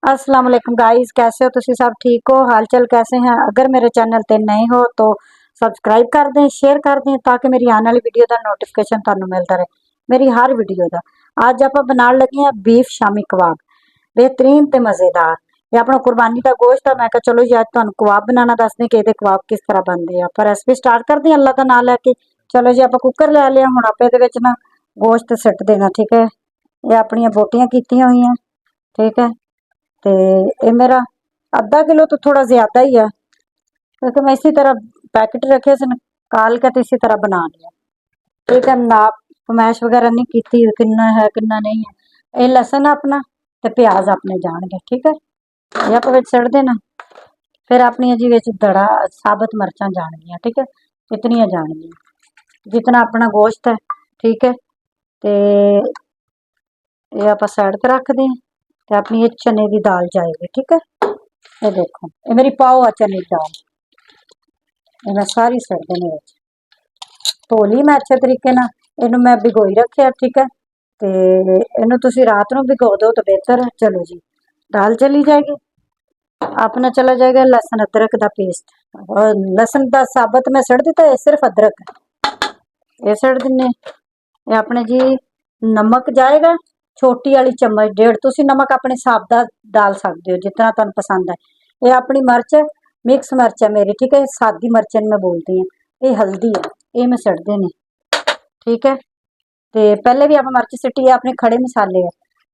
अस्सलाम वालेकुम गाइस, कैसे हो तुसी सब? ठीक हो? हालचाल कैसे हैं? अगर मेरे चैनल ते नए हो तो सब्सक्राइब कर दें, शेयर कर दें ताकि मेरी आने वाली वीडियो का नोटिफिकेशन तुहानू मिलता रहे, मेरी हर वीडियो का। अज आप बनाने लगे हैं बीफ शामी कबाब, बेहतरीन ते मज़ेदार। ये अपना कुरबानी का गोश्त है। मैं कहा चलो जी अज तुहानू कबाब बनाना दस दें कि ये कबाब किस तरह बनते हैं। पर रेसिपी स्टार्ट कर दें अल्लाह का नाम लैके। चलो जी आप कुकर लै लिया, हुण आप इहदे विच ना गोश्त सिट देना। ठीक है, ये अपनियां बोटियां कीतियां हुई हैं। ठीक है, तो ये मेरा आधा किलो तो थोड़ा ज्यादा ही है, क्योंकि मैं इसी तरह पैकेट रखे से निकाल के तो इसी तरह बना लिया। ठीक है, नाप फमैश वगैरह नहीं की, कितना है कितना नहीं है। ये लसन अपना ते प्याज अपने जाएंगे। ठीक है, ये आप सड़ देना। फिर अपनी जी विच दड़ा साबुत मिर्चां जाएंगियां। ठीक है, इतनियां जाएंगियां जितना अपना गोश्त है। ठीक है, तो ये आप साइड पर रख दें। तो अपनी ये चने की दाल जाएगी। ठीक है, ये देखो ये मेरी पाओ आ चने की दाल, ये मैं सारी सड़ देने धो ली मैं अच्छे तरीके ना। इनू मैं भिगोई रखे। ठीक है, तो इनू तुसी रात को भिगो दो तो बेहतर है। चलो जी, दाल चली जाएगी, अपना चला जाएगा लसन अदरक का पेस्ट। और लसन का साबत मैं सड़ दिता है, सिर्फ अदरक ये सड़ दिने। ये अपने जी नमक जाएगा छोटी वाली चम्मच डेढ़। तुसी नमक अपने हिसाब का डाल सकते हो जितना तुहानू पसंद है। ये अपनी मिर्च मिक्स मिर्च है मेरी। ठीक है, सादी मिर्च मैं बोलती हूँ। ये हल्दी है, ये मैं सड़ देने। ठीक है, तो पहले भी आप मिर्च सिटी है, अपने खड़े मसाले है।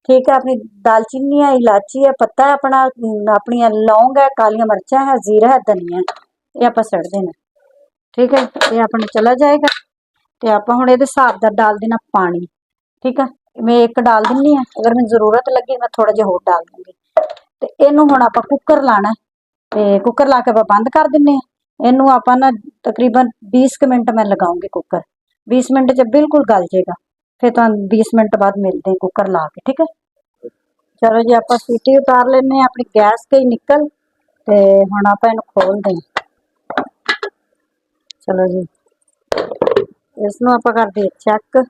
ठीक है, अपनी दालचीनी है, इलायची है, पत्ता है अपना, अपनी लौंग है, कालियां मिर्चा है, जीरा है, धनिया है, ये आप सड़ देना। ठीक है, ये अपने चला जाएगा। तो आप हुण इहदे हिसाब दा डाल देना पानी। ठीक है, मैं एक डाल दिन्नी है, अगर मैं जरूरत लगी मैं थोड़ा जिहा होर डाल दूंगी। तो इनू हुण आपां कुकर लाना, तो कुकर ला के बंद कर दिन्ने आ। इनू आपां ना तकरीबन 20 मिनट मैं लगाऊंगी कुकर। 20 मिनट च बिल्कुल गल जाएगा। फिर तुहानू 20 मिनट बाद मिलते हैं कुकर ला के। ठीक है, चलो जी आप सीटी उतार लेने अपनी गैस के ही निकल। तो हुण आप इनू खोल दें। चलो जी, इसनों आप कर दिए चेक।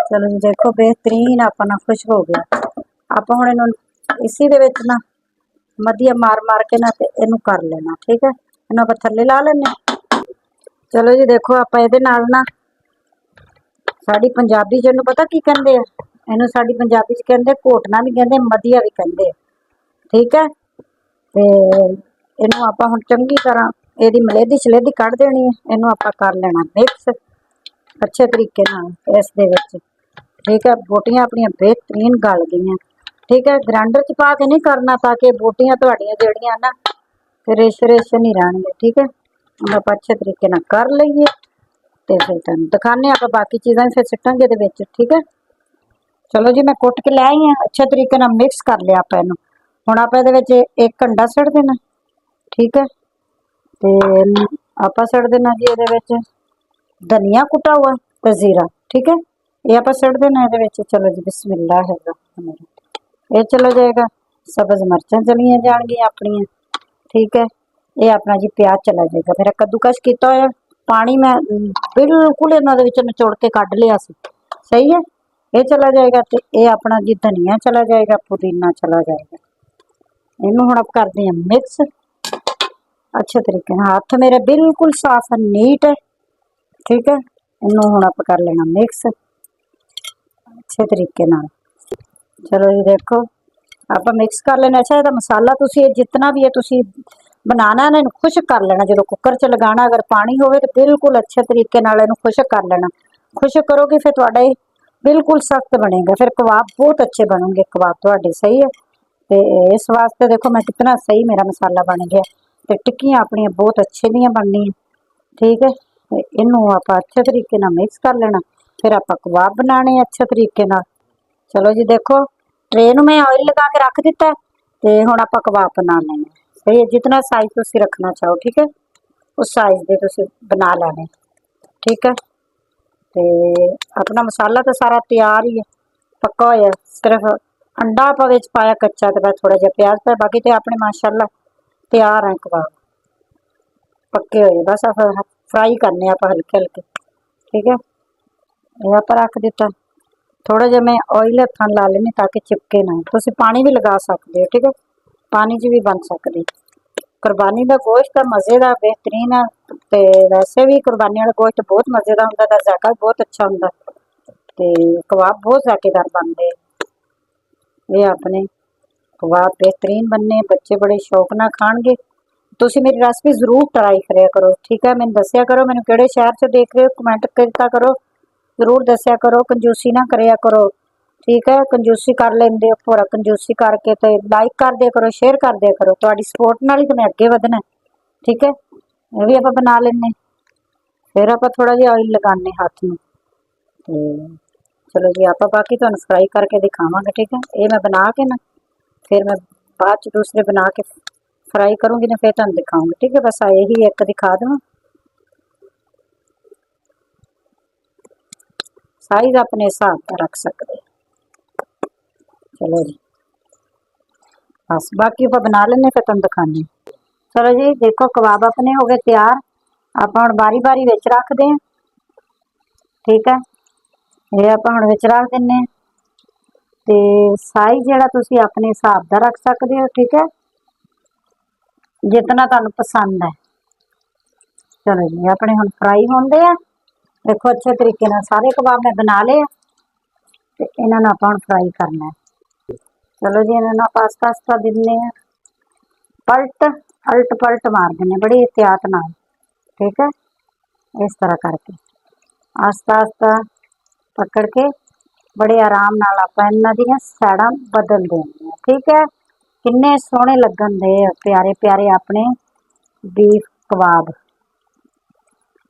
चलो जी देखो बेहतरीन अपना खुश हो गया। आप हुण इनू इसी दे विच ना मधिया मार मार के ना ते इनू कर लेना। ठीक है, इनू आप थल्ले ला लेने। चलो जी देखो आप इहदे नाल ना साडी पंजाबी च इनू पता की कहंदे आ? इनू साडी पंजाबी च कहंदे घोटना भी कहंदे, मधिया भी कहंदे। ठीक है, ते इनू आपां हुण चंगी तरह इहदी मलेदी छलेदी कढ़ देनी है। इनू आपां कर लेना मिक्स अच्छे तरीके नाल इस दे विच। ठीक है, बोटियां अपनियां बेहतरीन गल गईयां। ठीक है, ग्राइंडर च पा के नहीं करना ताकि बोटियां तुहाडियां जेहड़ियां ना रिश रिश नहीं रहणगे। ठीक है, हम आप अच्छे तरीके नाल कर लईए तो फिर तुहानू दिखाने आप बाकी चीज़ां फिर सिटांगे इहदे विच। ठीक है, चलो जी मैं कुट के लै आई हाँ, अच्छे तरीके नाल मिक्स कर लिया आप इनू। हुण आप इहदे विच एक अंडा सुट देना। ठीक है, तो आप सुट देना जी इहदे विच धनिया कुटा हुआ तो जीरा। ठीक है, ये आप सुट देना इहदे विच। चलो जी बिस्मिल्लाह ये चला जाएगा। सब्ज मिर्चां चलियां जाएगियां अपनियां। ठीक है, ये अपना जी प्याज चला जाएगा। मेरा कद्दूकश किया होया पानी मैं बिल्कुल इन्हां दे विच निचोड़ के कढ़ लिया सी। सही है, ये चला जाएगा। तो ये अपना जी धनिया चला जाएगा, पुदीना चला जाएगा। इनू हुण आप करते हैं मिक्स अच्छे तरीके नाल। हाथ मेरे बिल्कुल साफ है, नीट है। ठीक है, इनू हुण आप कर लेना मिक्स अच्छे तरीके नाल। चलो जी देखो आप मिक्स कर लेना। अच्छा इहदा मसाला तुसी जितना भी है तुसी बनाना ना, इनू खुश्क कर लेना। जो कुकर च लगाना अगर पानी होवे तो बिल्कुल अच्छे तरीके नाल इनू खुश्क कर लेना। खुश्क करोगे फिर तुहाडा बिल्कुल सख्त बनेगा, फिर कबाब बहुत अच्छे बनोगे कबाब तुहाडे। सही है, तो इस वास्ते देखो मैं कितना सही मेरा मसाला बन गया। तो टिक्कियां अपनियां बहुत अच्छे दियां बननियां। ठीक है, तो इनू आप अच्छे तरीके नाल मिक्स कर लेना। फिर आप कबाब बनाने अच्छे तरीके नाल। चलो जी देखो ट्रे नूं मैं ऑयल लगा के रख दिता। तो हुण आप कबाब बना लेने। सही है, जितना साइज तुसी रखना चाहो। ठीक है, उस साइज के तुसी बना लेने। ठीक है, तो अपना मसाला तो सारा तैयार ही है, पक्का होया। सिर्फ अंडा आप विच पाया कच्चा, तो बस थोड़ा जिहा प्याज पाया, बाकी तो अपने माशाअल्लाह तैयार है कबाब, पक्के हुए। बस आप फ्राई करने आप हल्के हल्के। ठीक है, ये आप रख दिता। थोड़ा जिहा मैं ऑयल हत्थां ला लेनी ताकि चिपके ना। तुसीं पानी भी लगा सकते हो, ठीक है, पानी च भी बन सकदी। कुरबानी का गोश्त मज़े का बेहतरीन है, ते वैसे भी कुरबानी वाला गोश्त बहुत मज़े का हुंदा, दा जायका भी बहुत अच्छा हुंदा, ते कबाब बहुत जायकेदार बनदे। ये अपने कबाब बेहतरीन बनने, बच्चे बड़े शौक नाल खाणगे। तुसीं मेरी रेसिपी जरूर ट्राई करिया करो, ठीक है। मैनूं दस्सिया करो मैनूं किहड़े शहर चों देख रहे हो, कमेंट किया करो, जरूर दस्सिया करो, कंजूसी ना करिया करो, ठीक है। कंजूसी कर लेंदे हो, पूरा कंजूसी करके ते लाइक कर दिया करो, शेयर कर दिया करो। तुहाडी सपोर्ट नाल ही ते मैं अगे वधना, ठीक है। ये भी आपां बना लैने, फिर आपां थोड़ा जिहा ऑयल लगाने हत्थ नूं, ते चलो जी आपां बाकी तुहानूं फ्राई करके दिखावांगे, ठीक है। ये मैं बना के ना फिर मैं बाद च दूसरे बना के फ्राई करूँगी ना, फिर तुहानूं दिखाऊंगी, ठीक है। बस यही एक दिखा दूँ, साइज अपने हिसाब का रख सकते। चलो जी बस बाकी आपां बना लेने, फिर तुहानूं दिखाने। चलो जी देखो कबाब अपने हो गए तैयार। आपां हुण बारी बारी विच रखदे हां, ठीक है। ये आपां हुण विच रख दिन्ने, ते साइज जिहड़ा तुसीं अपने हिसाब दा रख सकदे हो, ठीक है, जितना तुहानूं पसंद है। चलो जी अपने हुण फ्राई होंदे आ, देखो अच्छे तरीके नाल सारे कबाब मैं बना लए आ, ते इन्हां नूं आपां हुण फ्राई करना है। चलो जी इन्हां नूं आपां आस्ता आस्ता दिन्ने आ पलट, अलट पलट मार दिन्ने बड़ी एहतियात नाल, ठीक है। इस तरह करके आस्ता आस्ता पकड़ के बड़े आराम नाल आपां इन्हां दीयां साइडां बदल देनियां, ठीक है। किन्ने सोहणे लगन दे प्यारे प्यारे अपने बीफ कबाब,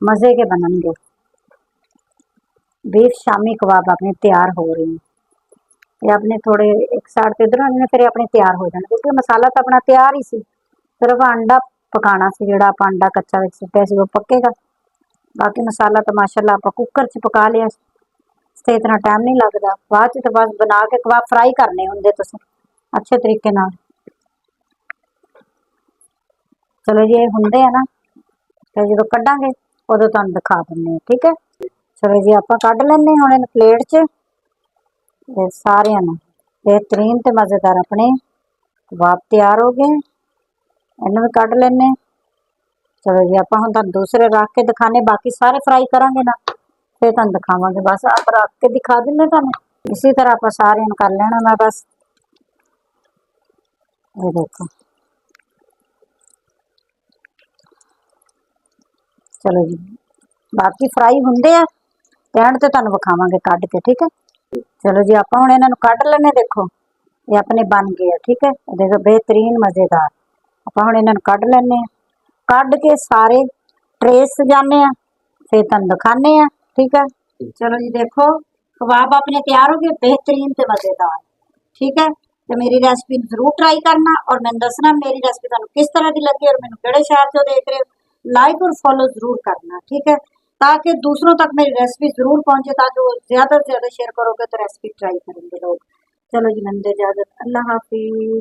मज़े के बननगे। बीफ शामी कबाब अपने तैयार हो रहे हैं। ये अपने थोड़े एक साइड ते इधर होने, फिर अपने तैयार हो जाने, क्योंकि मसाला तो अपना तैयार ही सी, सिर्फ अंडा पकाना सी, जिहड़ा आपां अंडा कच्चा विच सुट्टिया सी वो पकेगा। बाकी मसाला तो माशाअल्लाह आपां कुकर च पका लिया, ते इतना टाइम नहीं लगता। बाद च तो बस बना के कबाब फ्राई करने हुंदे तुसीं अच्छे तरीके नाल। चलो जी ये हुंदे आ ना, फिर जदों कड्डांगे उदों तुहानूं दिखा दिन्ने आ, ठीक है। चलो जी आपां कड्ड लैने हुण इहनूं प्लेट च, ते सारिआं नूं बेहतरीन ते मज़ेदार अपने कबाब तैयार हो गए। इहनूं भी कड्ड लैने। चलो जी आपां हुण तुहानूं दूसरे रख के दिखाने, बाकी सारे फ्राई करांगे ना फिर तुहानूं दिखावांगे। बस आप रख के दिखा दिन्ने तुहानूं, इसी तरह आपां सारिआं नूं कर लेना। मैं बस ये देखो, चलो जी बाकी फ्राई हुंदे आ, ते एंड ते तुहानूं विखावांगे कड्ड के, ठीक है। चलो जी आपां हुण इन्हां नूं कड्ड लैने, देखो ये अपने बन गए आ, ठीक है। देखो बेहतरीन मज़ेदार आपां हुण इन्हां नूं कड्ड लैने आ, कड्ड के सारे ट्रे सजाने आ, फिर तुहानूं दिखाने आ, ठीक है। चलो जी देखो कबाब अपने तैयार हो गए बेहतरीन ते मज़ेदार, ठीक है। तो मेरी रेसिपी जरूर ट्राई करना और मैंने दसना मेरी रेसिपी तुहानूं किस तरह की लगी और मैनूं किहड़े शहर चों देख रहे हो। लाइक और फॉलो जरूर करना, ठीक है, ताकि दूसरों तक मेरी रेसिपी जरूर पहुंचे, ताकि वो ज़्यादा से ज़्यादा शेयर करोगे तो रेसिपी ट्राई करेंगे लोग। चलो जी मैंने दे इजाज़त, अल्लाह हाफिज़।